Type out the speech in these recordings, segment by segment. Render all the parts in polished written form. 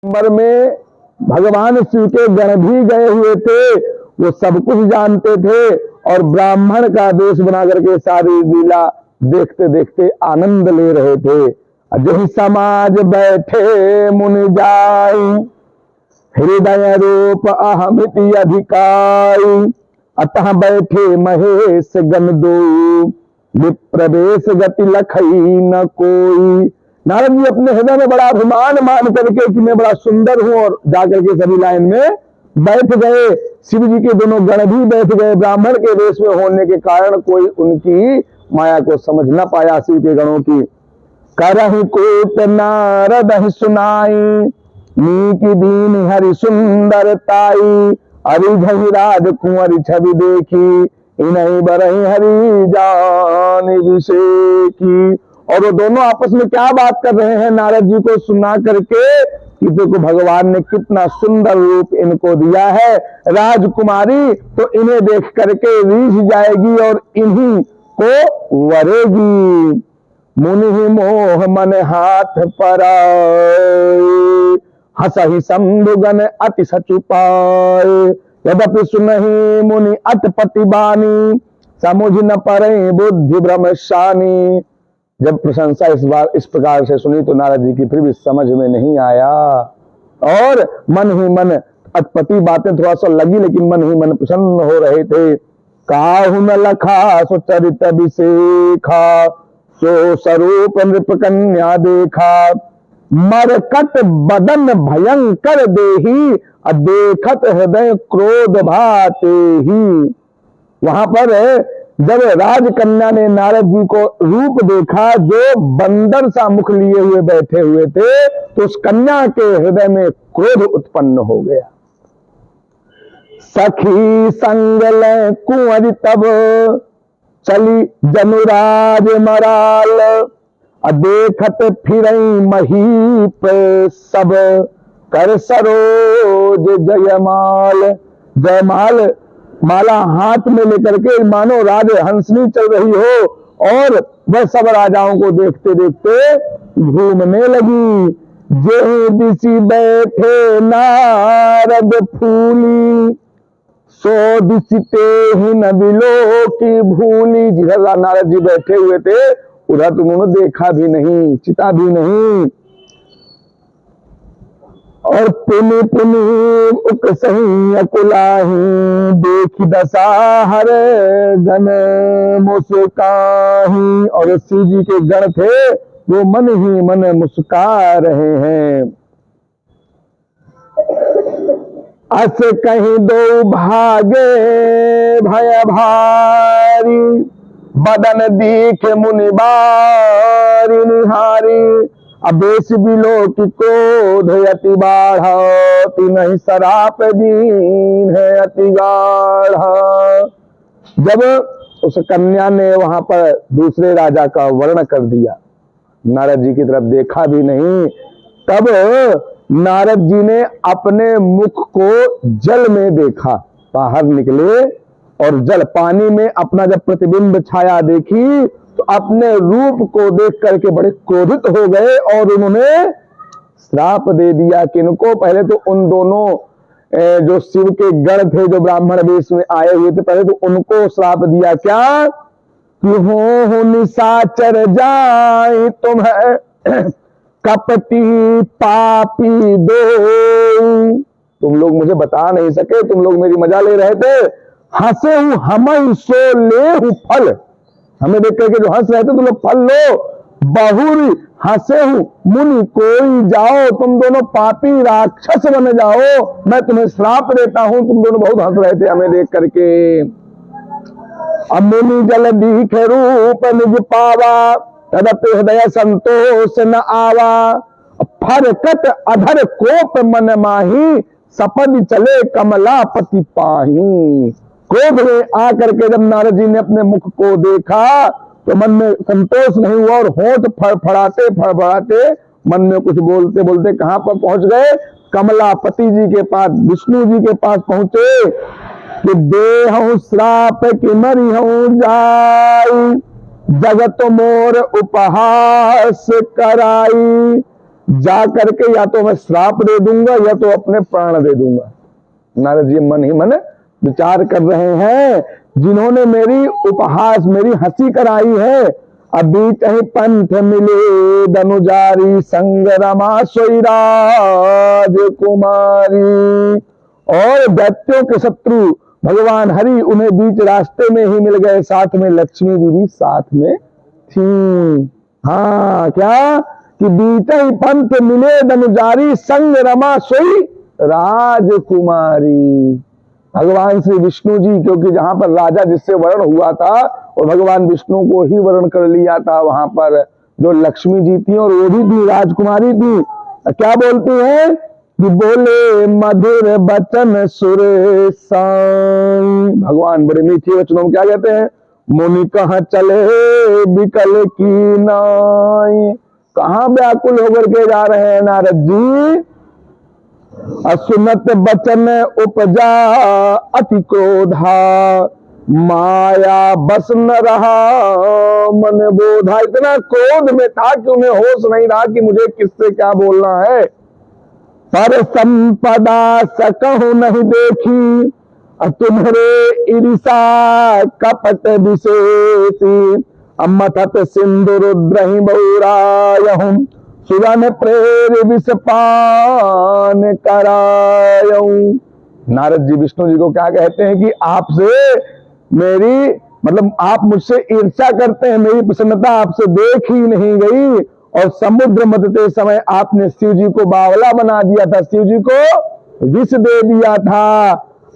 Number में भगवान शिव के गण भी गए हुए थे, वो सब कुछ जानते थे और ब्राह्मण का वेश बना करके सारी लीला देखते देखते आनंद ले रहे थे। जो समाज बैठे मुनि जाई, हृदय रूप अहमिति अधिकारी, अतः बैठे महेश गण दो, विप्रवेश गति लखई न कोई। नारद जी अपने हृदय में बड़ा अभिमान मान करके कि मैं बड़ा सुंदर हूं और जाकर के सभी लाइन में बैठ गए। शिव जी के दोनों गण भी बैठ गए। ब्राह्मण के वेश में होने के कारण कोई उनकी माया को समझ न पाया शिव के गणों की। करहि कूट नारद सुनाई, नीकी दीन हरि सुंदरताई, अरि राज कुंवर छवि देखी, इन्हीं बरही हरि जान विषेकी। और वो दोनों आपस में क्या बात कर रहे हैं नारद जी को सुना करके कि देखो भगवान ने कितना सुंदर रूप इनको दिया है, राजकुमारी तो इन्हें देख करके रीझ जाएगी और इन्हीं को वरेगी। मुनि मोह मन हाथ पर हसहि शंभुगन अति सचुपाए, यद्यपि सुनहि मुनि अटपटी बानी, समुझ न परे बुद्धि भ्रमशानी। जब प्रशंसा इस प्रकार से सुनी तो नारद जी की फिर भी समझ में नहीं आया और मन ही मन अटपटी बातें थोड़ा सा लगी, लेकिन मन ही मन प्रसन्न हो रहे थे। काहु न लखा सो चरित अभिषेखा, सो स्वरूप नृप कन्या देखा, मरकट बदन भयंकर देही, देखत हृदय क्रोध भाते ही। वहां पर जब राजकन्या ने नारद जी को रूप देखा जो बंदर सा मुख लिए हुए बैठे हुए थे, तो उस कन्या के हृदय में क्रोध उत्पन्न हो गया। सखी संग ले कुंवर तब, चली जनुराज मराल, देखत फिरई महीप सब, कर सरोज जयमाल। जयमाल माला हाथ में लेकर के मानो राज हंसनी चल रही हो और वह सब राजाओं को देखते देखते घूमने लगी। जे दिसी बैठे नारद फूली, सो दिसते ही न बिलो की भूली। जिधर नारद जी बैठे हुए थे उधर तो उन्होंने देखा भी नहीं, चिता भी नहीं। और पुनि पुनि उकसही अकुलाही, देखी दशा हर गण मुस्काही। और शिव जी के गण थे वो मन ही मन मुस्का रहे हैं। अस कहीं दो भागे भय भारी, बदन दीख मुनि बारी निहारी, अबेश बिलो की क्रोध अति बाढ़ा, नहीं सराप दीन है अति गाढ़ा। जब उस कन्या ने वहां पर दूसरे राजा का वर्ण कर दिया, नारद जी की तरफ देखा भी नहीं, तब नारद जी ने अपने मुख को जल में देखा। बाहर निकले और जल पानी में अपना जब प्रतिबिंब छाया देखी तो अपने रूप को देख करके बड़े क्रोधित हो गए और उन्होंने श्राप दे दिया। किनको? पहले तो उन दोनों जो शिव के गण थे जो ब्राह्मण वेश में आए हुए थे, पहले तो उनको श्राप दिया। क्या कि हो निशाचर जाए तुम्हें कपटी पापी दो। तुम लोग मुझे बता नहीं सके, तुम लोग मेरी मजा ले रहे थे। हंसे हूं हम सो ले हूं फल, हमें देख करके जो हंस रहे थे तुम लोग फल लो। बहुरी हंसे हूं मुनि कोई जाओ, तुम दोनों पापी राक्षस बन जाओ, मैं तुम्हें श्राप देता हूं। तुम दोनों बहुत हंस रहे थे हमें देख करके। अब मुनि जल दीख रूप निज पावा, तदपि हृदय संतोष न आवा, फरकत अधर कोप मन माही, सपद चले कमलापति पाही। क्रोध में आकर के जब नारद जी ने अपने मुख को देखा तो मन में संतोष नहीं हुआ और होंठ फड़फड़ाते फड़फड़ाते मन में कुछ बोलते बोलते कहां पर पहुंच गए? कमलापति जी के पास, विष्णु जी के पास पहुंचे। कि देहु श्राप कि मरिहु जाई, जगत मोर उपहास कराई, जा करके या तो मैं श्राप दे दूंगा या तो अपने प्राण दे दूंगा। नारद जी मन ही मन विचार कर रहे हैं, जिन्होंने मेरी उपहास, मेरी हंसी कराई है, अभी कहीं पंथ मिले धनुजारी, संग रमा सोई राजकुमारी। और दैत्यों के शत्रु भगवान हरि उन्हें बीच रास्ते में ही मिल गए, साथ में लक्ष्मी जी भी साथ में थी। हाँ, क्या कि बीच ही पंथ मिले धनुजारी, संग रमा सोई राजकुमारी। भगवान श्री विष्णु जी, क्योंकि जहां पर राजा जिससे वर्ण हुआ था और भगवान विष्णु को ही वर्ण कर लिया था, वहां पर जो लक्ष्मी जी थी और वो भी थी राजकुमारी थी। क्या बोलती हैं कि बोले मधुर बचन सुरेशाई। भगवान बड़े मीठे वचनों में क्या कहते हैं, मुनि कहाँ चले बिकल की नाई। कहां व्याकुल होकर के जा रहे हैं नारद जी। असुनत बचन उपजा अति क्रोधा, माया बस न रहा मन बोधा। इतना क्रोध में था कि उन्हें होश नहीं रहा कि मुझे किससे क्या बोलना है। पर संपदा सकहु नहीं देखी, तुम्हारे ईर्षा कपट विशेषी। मथत सिंधु रुद्रहि बहुरायहुं, सुरन प्रेर विषपान करायऊं। नारद जी विष्णु जी को क्या कहते हैं कि आपसे मेरी, मतलब आप मुझसे ईर्ष्या करते हैं, मेरी प्रसन्नता आपसे देख ही नहीं गई। और समुद्र मथते समय आपने शिव जी को बावला बना दिया था, शिव जी को विष दे दिया था।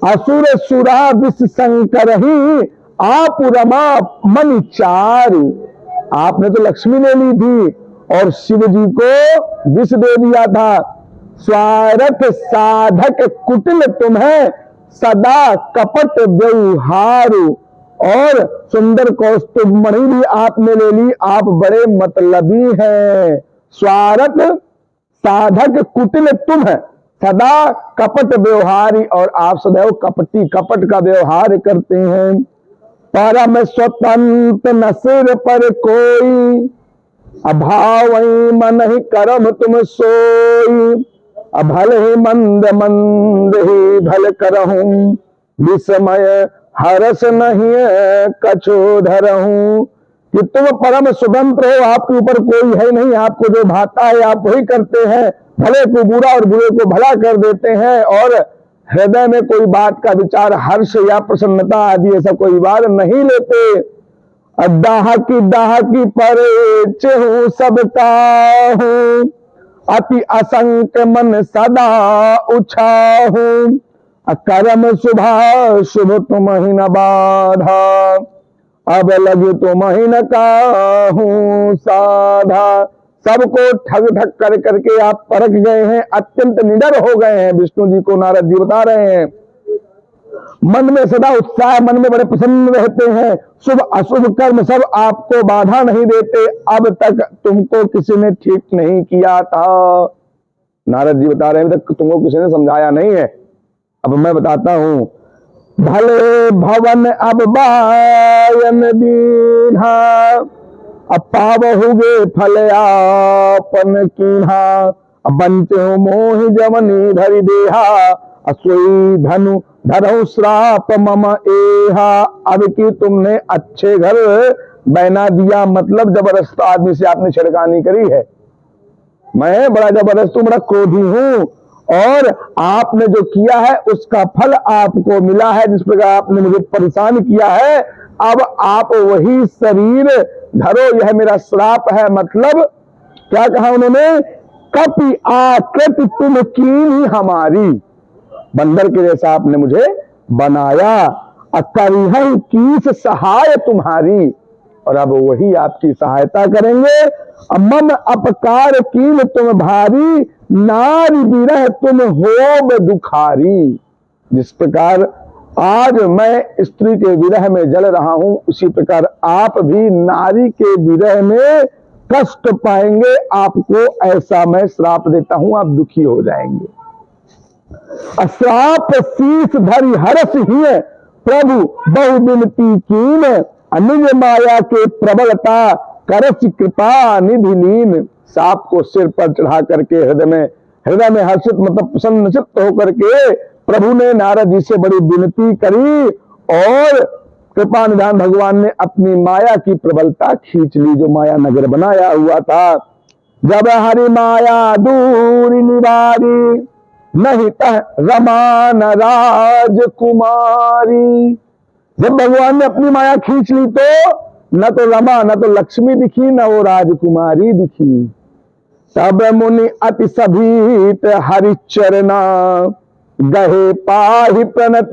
असुर सुरा विष शंकर ही, आप रमा मन चारु। आपने तो लक्ष्मी ले ली थी और शिव जी को विष दे दिया था। स्वार्थ साधक कुटिल तुम्हें, सदा कपट व्यवहारु। और सुंदर कौस्तुभ मणि भी आपने ले ली, आप बड़े मतलबी हैं। स्वार्थ साधक कुटिल तुम है, सदा कपट व्यवहारी। और आप सदैव कपटी, कपट का व्यवहार करते हैं। परम स्वतंत्र न सिर पर कोई, अभाव मन ही कर्म तुम सोई। भल ही मंद मंद ही भल करहूं, विस्मय हरस नहीं कछु धरहूं। कि तुम परम स्वतंत्र हो, आपके ऊपर कोई है नहीं, आपको जो भाता है आप वही करते हैं। भले को बुरा और बुरे को भला कर देते हैं, और हृदय में कोई बात का विचार, हर्ष या प्रसन्नता आदि ऐसा कोई बात नहीं लेते। दाह की पर चहु सबका हूं, अति असंख्य मन सदा उछाहूं। कर्म शुभा शुभ तुम ही न बाधा, अब लगे तुम ही न काहूं साधा। सबको ठग ठग कर करके आप परख गए हैं, अत्यंत निडर हो गए हैं। विष्णु जी को नारद जी बता रहे हैं, मन में सदा उत्साह, मन में बड़े प्रसन्न रहते हैं। शुभ अशुभ कर्म सब आपको बाधा नहीं देते। अब तक तुमको किसी ने ठीक नहीं किया था। नारद जी बता रहे हैं, तक तुमको किसी ने समझाया नहीं है। अब मैं बताता हूं। भले भवन अब बायन दीन्हा, अब पावहुगे फल आपन कीन्हा। अब बनते हो मोहि जवनी धरि देहा, असोई धनु धरहु श्राप मम एहा। अब की तुमने अच्छे घर बना दिया, मतलब जबरदस्त आदमी से आपने छिड़कानी करी है। मैं बड़ा जबरदस्त हूं, बड़ा क्रोधी हूं, और आपने जो किया है उसका फल आपको मिला है। जिस प्रकार आपने मुझे परेशान किया है, अब आप वही शरीर धरो, यह मेरा श्राप है। मतलब क्या कहा उन्होंने, कपि आकृति तुम कीन्ही हमारी। बंदर के जैसा आपने मुझे बनाया, अकरिहं कीस सहाय तुम्हारी। और अब वही आपकी सहायता करेंगे। मम अपकार कीन तुम भारी, नारी विरह तुम होब दुखारी। जिस प्रकार आज मैं स्त्री के विरह में जल रहा हूं, उसी प्रकार आप भी नारी के विरह में कष्ट पाएंगे। आपको ऐसा मैं श्राप देता हूं, आप दुखी हो जाएंगे। श्राप शीस धरि हरस ही प्रभु बहु बिनती कीन, निज माया के प्रबलता करस कृपा निधि लीन। सांप को सिर पर चढ़ा करके हृदय में हर्षित मतलब प्रसन्नचित्त होकर के प्रभु ने नारद जी से बड़ी विनती करी और कृपा निधान भगवान ने अपनी माया की प्रबलता खींच ली, जो माया नगर बनाया हुआ था। जब हरि माया दूर निवारी, नहीं तह रमा न राजकुमारी। जब भगवान ने अपनी माया खींच ली तो न तो रमा न तो लक्ष्मी दिखी, न वो राजकुमारी दिखी। तब मुनि अति सभीत हरिचरना, गहे पाहि प्रणतारति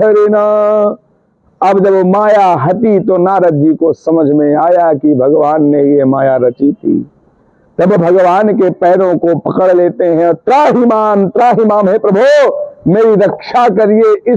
हरिना। अब जब माया हटी तो नारद जी को समझ में आया कि भगवान ने ये माया रची थी। तब भगवान के पैरों को पकड़ लेते हैं, त्राहिमाम त्राहिमाम, है प्रभु मेरी रक्षा करिए, इस